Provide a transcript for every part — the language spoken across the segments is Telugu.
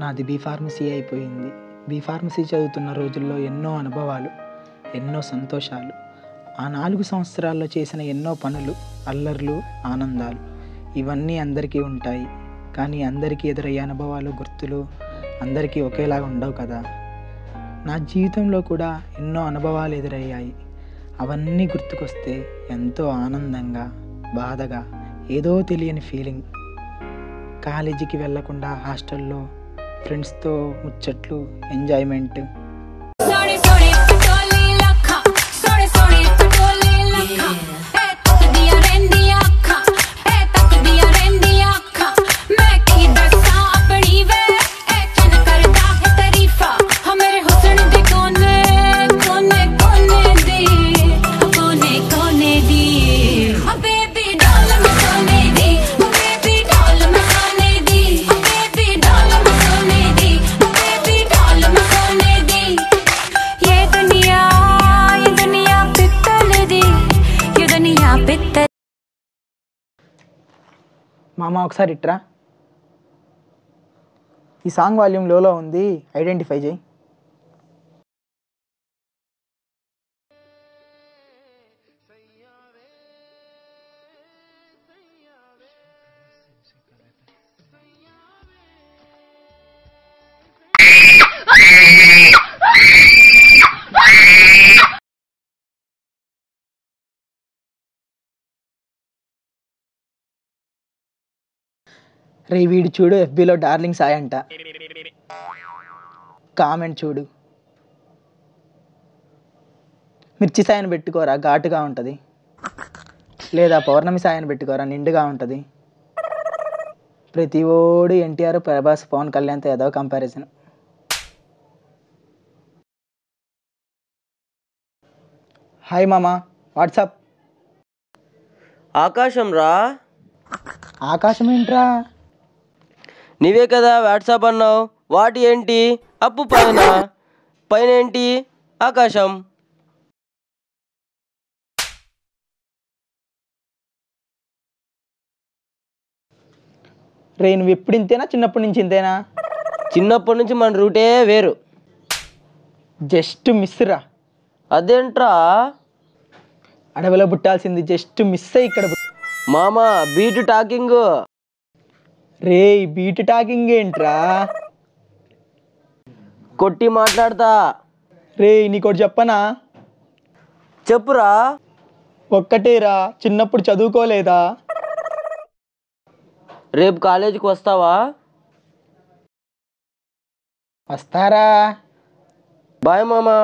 నాది బీఫార్మసీ అయిపోయింది. బీఫార్మసీ చదువుతున్న రోజుల్లో ఎన్నో అనుభవాలు, ఎన్నో సంతోషాలు, ఆ 4 సంవత్సరాల్లో చేసిన ఎన్నో పనులు, అల్లర్లు, ఆనందాలు ఇవన్నీ అందరికీ ఉంటాయి. కానీ అందరికీ ఎదురయ్యే అనుభవాలు, గుర్తులు అందరికీ ఒకేలాగా ఉండవు కదా. నా జీవితంలో కూడా ఎన్నో అనుభవాలు ఎదురయ్యాయి. అవన్నీ గుర్తుకొస్తే ఎంతో ఆనందంగా, బాధగా, ఏదో తెలియని ఫీలింగ్. కాలేజీకి వెళ్ళకుండా హాస్టల్లో ఫ్రెండ్స్తో ముచ్చట్లు, ఎంజాయ్మెంట్. మామ ఒకసారి ఇట్రా. ఈ సాంగ్ వాల్యూమ్ లోలో ఉంది, ఐడెంటిఫై చేయి. రే వీడు చూడు, ఎఫ్బీలో డార్లింగ్ సాయి అంట. కామెంట్ చూడు. మిర్చి సాయిని పెట్టుకోరా, ఘాటుగా ఉంటుంది. లేదా పౌర్ణమి సాయిని పెట్టుకోరా, నిండుగా ఉంటుంది. ప్రతి ఓడు ఎన్టీఆర్, ప్రభాస్, పవన్ కళ్యాణ్తో ఏదో కంపారిజన్. హాయ్ మామా, వాట్సాప్. ఆకాశం రా. ఆకాశం ఏంట్రా? నీవే కదా వాట్సాప్ అన్నావు. వాటి ఏంటి? అప్పు పైన, పైన ఏంటి? ఆకాశం. రే నువ్వు ఎప్పుడు ఇంతేనా, చిన్నప్పటి నుంచి ఇంతేనా? చిన్నప్పటి నుంచి మన రూటే వేరు. జస్ట్ మిస్ రా. అదేంట్రా? అడవిలో పుట్టాల్సింది జస్ట్ మిస్ అయ్యి ఇక్కడ. మామా బీటు టాకింగ్. రే బీట్ టాకింగ్ ఏంట్రా? కొట్టి మాట్లాడతా. రే నీకోటి చెప్పనా? చెప్పురా. ఒక్కటేరా, చిన్నప్పుడు చదువుకోలేదా? రేపు కాలేజీకి వస్తావా? వస్తారా. బాయ్ మామా.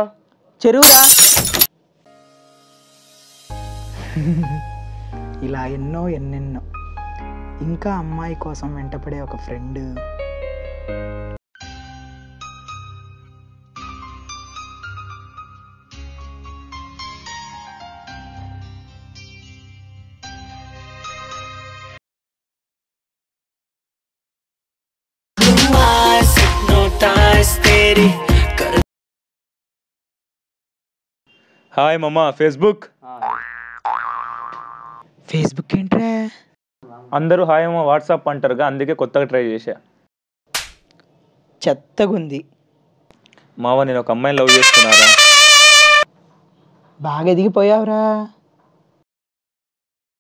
చెరువురా. ఇలా ఎన్నెన్నో. ఇంకా అమ్మాయి కోసం వెంటపడే ఒక ఫ్రెండ్. హాయ్ మామా. ఫేస్బుక్ ఏంట్రా? అందరూ హాయ్ మామా వాట్సాప్ అంటారుగా, అందుకే కొత్తగా ట్రై చేశా. చెత్తగుంది. మావా నేను ఒక అమ్మాయిని లవ్ చేస్తున్నారా. బాగా ఎదిగిపోయావురా.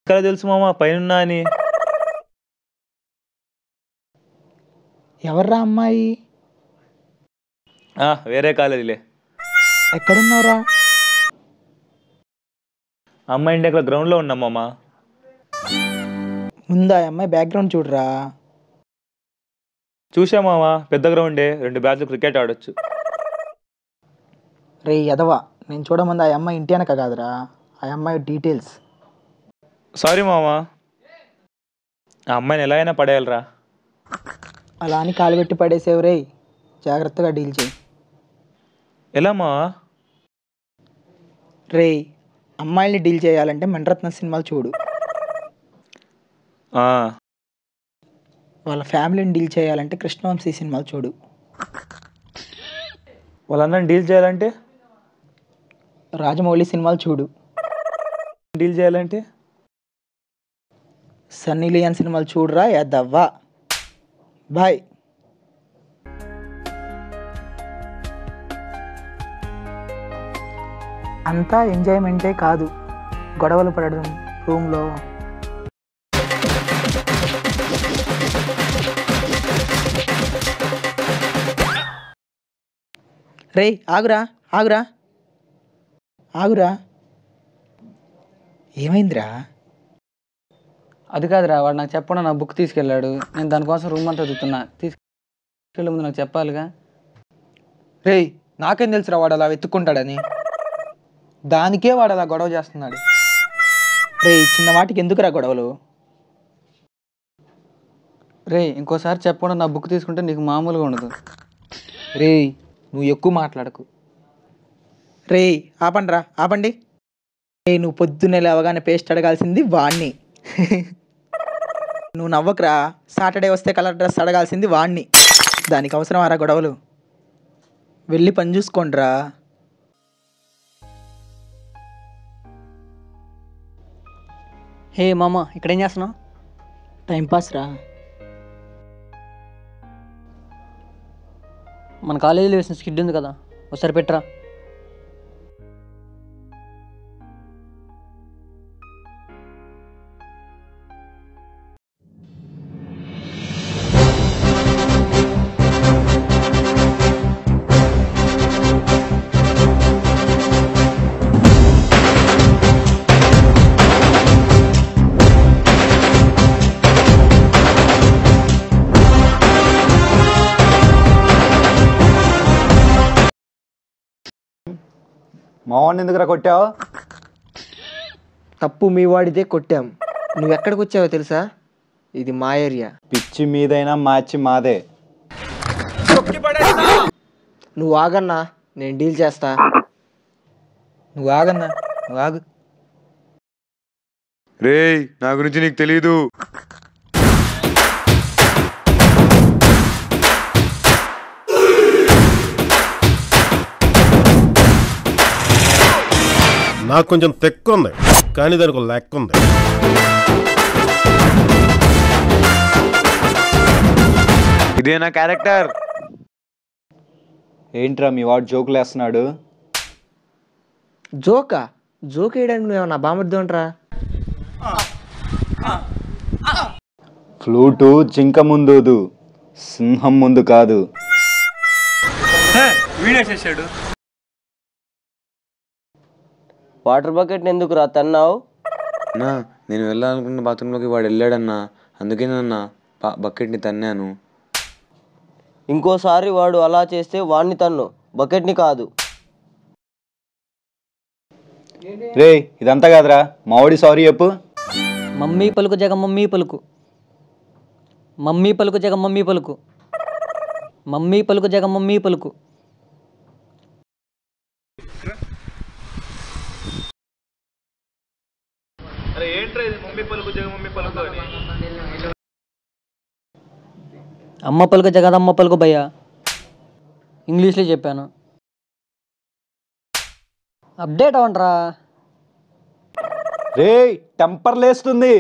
ఇక్కడ తెలుసు మామా పైన అని. ఎవర్రా అమ్మాయి? వేరే కాలేజీలే. ఎక్కడున్నావురా? అమ్మాయి ఇంటి గ్రౌండ్లో ఉన్నాం మామా. ముందా అమ్మాయి బ్యాక్గ్రౌండ్ చూడరా. చూసా మామా, పెద్ద గ్రౌండే, 2 బ్యాచ్లు క్రికెట్ ఆడొచ్చు. రే ఎదవా, నేను చూడముందు ఆ అమ్మాయి ఇంటి వెనక కాదురా, ఆ అమ్మాయి డీటెయిల్స్. సారీ మామా, ఆ అమ్మాయిని ఎలా అయినా పడేయాలరా. అలా అని కాలు పెట్టి పడేసేవు రే, జాగ్రత్తగా డీల్ చేయి. ఎలా మావా? రే అమ్మాయిల్ని డీల్ చేయాలంటే మణిరత్నం సినిమాలు చూడు. వాళ్ళ ఫ్యామిలీని డీల్ చేయాలంటే కృష్ణవంశీ సినిమాలు చూడు. వాళ్ళందరిని డీల్ చేయాలంటే రాజమౌళి సినిమాలు చూడు. డీల్ చేయాలంటే సన్నీ లియోన్ సినిమాలు చూడరా, యాదవ్వా. బాయ్. అంతా ఎంజాయ్మెంటే కాదు, గొడవలు పడడం రూమ్లో. రేయ్ ఆగురా ఆగురా ఆగురా, ఏమైందిరా? అది కాదురా, వాడు నాకు చెప్పకుండా నా బుక్ తీసుకెళ్ళాడు. నేను దానికోసం రూమ్ అంతా వెతుకుతున్నా. తీసుకెళ్ళే ముందు నాకు చెప్పాలిగా. రేయ్ నాకేం తెలుసురా వాడు అలా వెతుక్కుంటాడని. దానికే వాడు అలా గొడవ చేస్తున్నాడు. రేయ్ చిన్న వాటికి ఎందుకురా గొడవలు? రే, ఇంకోసారి చెప్పకుండా నా బుక్ తీసుకుంటే నీకు మామూలుగా ఉండదు. రేయ్ నువ్వు ఎక్కువ మాట్లాడకు. రేయ్ ఆపండిరా ఆపండి. రే నువ్వు పొద్దున్నే లేవగానే పేస్ట్ అడగాల్సింది వాణ్ణి. నువ్వు నవ్వకురా, సాటర్డే వస్తే కలర్ డ్రెస్ అడగాల్సింది వాణ్ణి. దానికి అవసరం ఆరా గొడవలు? వెళ్ళి పని చూసుకోండిరా. హే మామ, ఇక్కడేం చేస్తున్నావు? టైంపాస్ రా. మన కాలేజీలో వేసిన స్కిడ్ ఉంది కదా, ఒకసారి పెట్టరా. మా వాడిని ఎందుకురా కొట్టావు? తప్పు మీ వాడితే కొట్టాం. నువ్వు ఎక్కడికి వచ్చావో తెలుసా? ఇది మా ఏరియా. పిచ్చి మీదైనా మ్యాచ్ మాదే. నువ్వు ఆగన్నా, నేను డీల్ చేస్తా. నువ్వు ఆగన్నా, నువ్వు ఆగు. రేయ్ నా గురించి నీకు తెలీదు. నాకు కొంచెం తెక్కు ఉంది, కానీ దానికి లెక్క ఉంది. ఇదే నా క్యారెక్టర్. ఏంట్రా మీ వాడు జోకులు వేస్తున్నాడు? జోకా? జోక్ వేయడానికి నువ్వేమన్నా బామర్ది ఉంటారా? ఫ్లూటు జింక ముందు, సింహం ముందు కాదు. వాటర్ బకెట్ ఎందుకు రా తన్నావు? అన్నా నేను వెళ్ళాలనుకున్న బాత్రూంలోకి వాడు వెళ్ళాడన్నా, అందుకే నన్న బకెట్ని తన్నాను. ఇంకోసారి వాడు అలా చేస్తే వాడిని తన్ను, బకెట్ని కాదు. రే ఇదంతా కాదురా, మావాడి సారీ చెప్పు. మమ్మీ పలుకు జగ మమ్మీ పలుకు, మమ్మీ పలుకు జగ మమ్మీ పలుకు, మమ్మీ పలుకు జగ మమ్మీ పలుకు. అమ్మ పలుకు జగదమ్మ పలుకు భయ్యా, ఇంగ్లీష్లో చెప్పాను. అప్డేట్ అవ్వండిరా. రే టెంపర్ లేస్తుంది.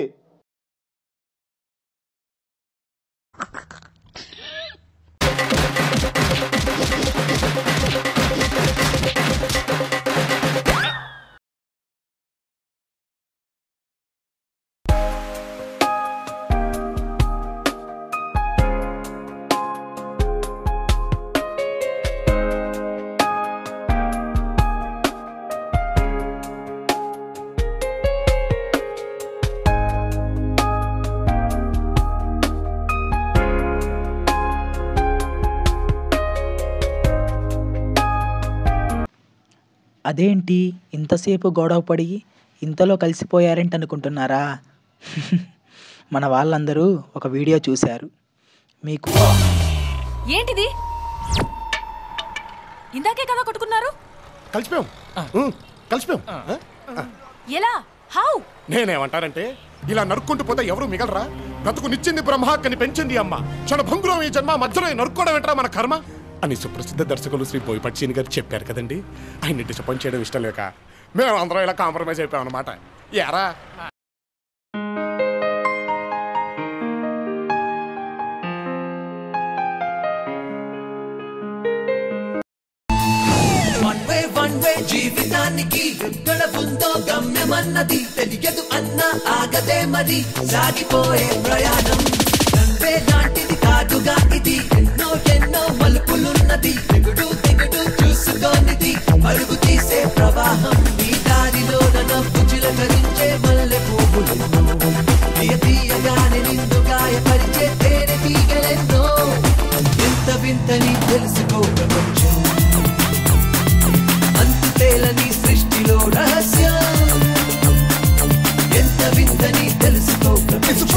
అదేంటి ఇంతసేపు గొడవ పడి ఇంతలో కలిసిపోయారేంటి అనుకుంటున్నారా? మన వాళ్ళందరూ ఒక వీడియో చూశారు. మీకు ఏంటిది? ఇందాకే కదా కొట్టుకున్నారు. కలిసిపోయాం. ఎలా? హౌ? నేనేమంటానంటే, ఇలా నరుక్కుంటూ పోతే ఎవరు మిగలరా? బ్రతుకునిచ్చింది బ్రహ్మ, కని పెంచింది అమ్మ. క్షణభంగురం ఈ జన్మ, మధ్యలో నరుక్కోవడం ఏంట్రా మన కర్మ అని సుప్రసిద్ధ దర్శకులు శ్రీ బోయపాటి గారు చెప్పారు కదండి. ఆయన్ని డిసప్పాయింట్ చేయడం ఇష్టం లేక మేము అందరం ఇలా కాంప్రమైజ్ అయిపోయాం అనమాట. యారా వన్ వే జీవితాన్ని ప్రయాణానికి ఎక్కడ ఉందో గమ్యమన్నది తెలియదు అన్న ఆగదే మరి సాగిపోయే ప్రయాణం గంగే లాంటిది కాదుగా ఇది ఎన్నో ఎన్నో మలుపులున్నది దిగుడు దిగుడు చూసుకోనిది పరుగు తీసే ప్రవాహం ఈ దారిలో నవ్వు చిలకరించే మల్లె పువ్వులెన్నో తీయ తీయగానే నిన్ను గాయపరిచే తేనె తీగలెన్నో ఎంత వింతని తెలుసుకో ప్రపంచం అంతుతేలని సృష్టిలో రహస్యం ఎంత వింతని తెలుసుకో ప్రపంచం